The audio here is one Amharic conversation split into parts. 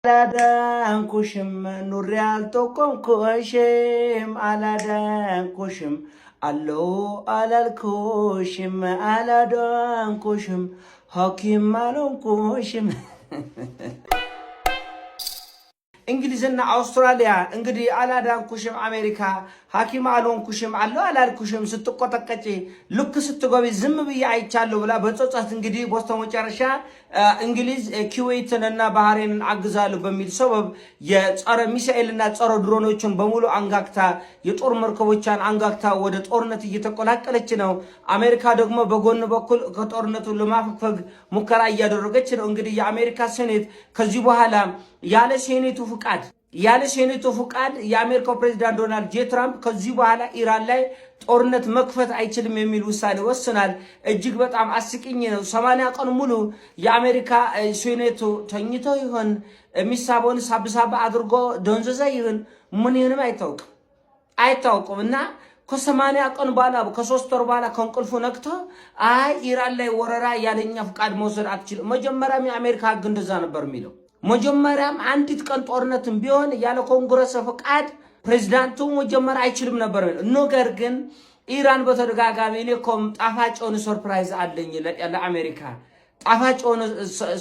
አላዳንኩሽም ኑሬ አልጠቆምኩሽም አላዳንኩሽም አለው አላልኩሽም አላዳንኩሽም ሐኪም አልሆንኩሽም እንግሊዝና አውስትራሊያ እንግዲህ አላዳንኩሽም አሜሪካ ሐኪም አልሆንኩሽም አለው አላልኩሽም ስትቆጠቀጪ ልክ ስትገቢ ዝም ብዬ አይቻለሁ ብላ በጸጸት እንግዲህ በስተመጨረሻ እንግሊዝ ኩዌትንና ባህሬንን አግዛለሁ በሚል ሰበብ የጸረ ሚሳኤልና ጸረ ድሮኖችን በሙሉ አንጋግታ የጦር መርከቦቿን አንጋግታ ወደ ጦርነት እየተቆላቀለች ነው። አሜሪካ ደግሞ በጎን በኩል ከጦርነቱ ለማፈግፈግ ሙከራ እያደረገች ነው። እንግዲህ የአሜሪካ ሴኔት ከዚህ በኋላ ያለ ሴኔቱ ፍቃድ የአሜሪካው ፕሬዝዳንት ዶናልድ ጄ ትራምፕ ከዚህ በኋላ ኢራን ላይ ጦርነት መክፈት አይችልም የሚል ውሳኔ ወስናል። እጅግ በጣም አስቂኝ ነው። 80 ቀን ሙሉ የአሜሪካ ሴኔቱ ተኝቶ ይሆን የሚሳበውን ሳብሳባ አድርጎ ደንዘዘ ይሆን ምን ይሆንም አይታወቅም እና ከ80 ቀን በኋላ ከ3 ወር በኋላ ከንቅልፉ ነቅቶ ኢራን ላይ ወረራ ያለኛ ፍቃድ መውሰድ አትችልም። መጀመሪያም የአሜሪካ ህግ እንደዛ ነበር የሚለው። መጀመሪያም አንዲት ቀን ጦርነትም ቢሆን ያለ ኮንግረስ ፍቃድ ፕሬዝዳንቱ መጀመር አይችልም ነበር። ነገር ግን ኢራን በተደጋጋሚ ለኮም ጣፋጭውን ሰርፕራይዝ አለኝ ለአሜሪካ ጣፋጭውን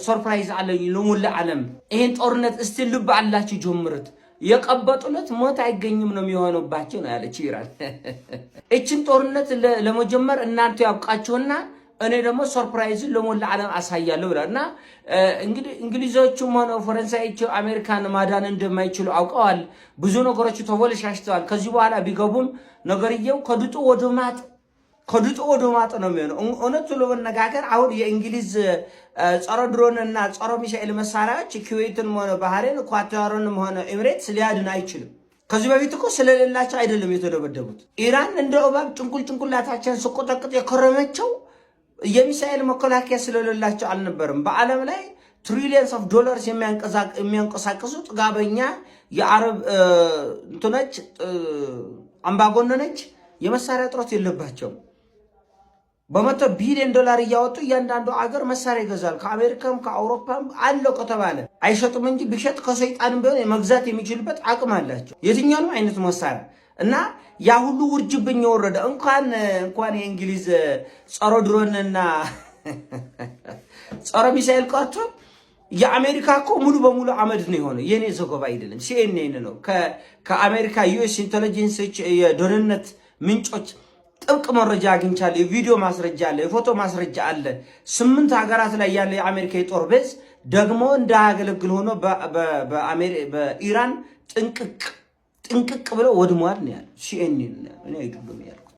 ሰርፕራይዝ አለኝ ለሙሉ ዓለም ይሄን ጦርነት እስቲ ልብ አላችሁ ጀምሩት የቀበጡለት ሞት አይገኝም ነው የሚሆነባቸው ነው ያለች ኢራን። እቺን ጦርነት ለመጀመር እናንተ ያብቃችሁና እኔ ደግሞ ሰርፕራይዝ ለሞላ ዓለም አሳያለሁ ብለና እንግዲህ እንግሊዞቹም ሆነ ፈረንሳይቹ አሜሪካን ማዳን እንደማይችሉ አውቀዋል። ብዙ ነገሮች ተወለሻሽተዋል። ከዚህ በኋላ ቢገቡም ነገርየው ከድጡ ወደ ማጥ ነው የሚሆነው። እውነቱ ለመነጋገር አሁን የእንግሊዝ ጸረ ድሮን እና ጸረ ሚሳኤል መሳሪያዎች ኩዌትን ሆነ ባህሬን ኳታርንም ሆነ ኤሚሬትስ ሊያድን አይችልም። ከዚህ በፊት እኮ ስለሌላቸው አይደለም የተደበደቡት። ኢራን እንደ እባብ ጭንቁላታቸውን ስቆጠቅጥ የከረመቸው የሚሳኤል መከላከያ ስለሌላቸው አልነበረም። በዓለም ላይ ትሪሊየንስ ኦፍ ዶላርስ የሚያንቀሳቅሱ ጥጋበኛ የአረብ እንትነች አምባገነኖች የመሳሪያ እጥረት የለባቸውም። በመቶ ቢሊዮን ዶላር እያወጡ እያንዳንዱ አገር መሳሪያ ይገዛል። ከአሜሪካም ከአውሮፓም አለው ከተባለ አይሸጡም እንጂ ቢሸጥ ከሰይጣንም ቢሆን መግዛት የሚችልበት አቅም አላቸው የትኛውንም አይነት መሳሪያ እና ያ ሁሉ ውርጅብኝ ወረደ። እንኳን የእንግሊዝ ጸረ ድሮንና ጸረ ሚሳኤል ቀርቶ የአሜሪካ እኮ ሙሉ በሙሉ አመድ ነው የሆነው። የኔ ዘገባ አይደለም CNN ነው። ከአሜሪካ ዩኤስ ኢንተለጀንስ የደህንነት ምንጮች ጥብቅ መረጃ አግኝቻለሁ። የቪዲዮ ማስረጃ አለ፣ የፎቶ ማስረጃ አለ። 8 ሀገራት ላይ ያለ የአሜሪካ የጦር ቤዝ ደግሞ እንዳያገለግል ሆኖ በኢራን ጥንቅቅ ብለው ወድሟል ነው ያለው CNN ነው። እኔ አይደለም ያልኩት።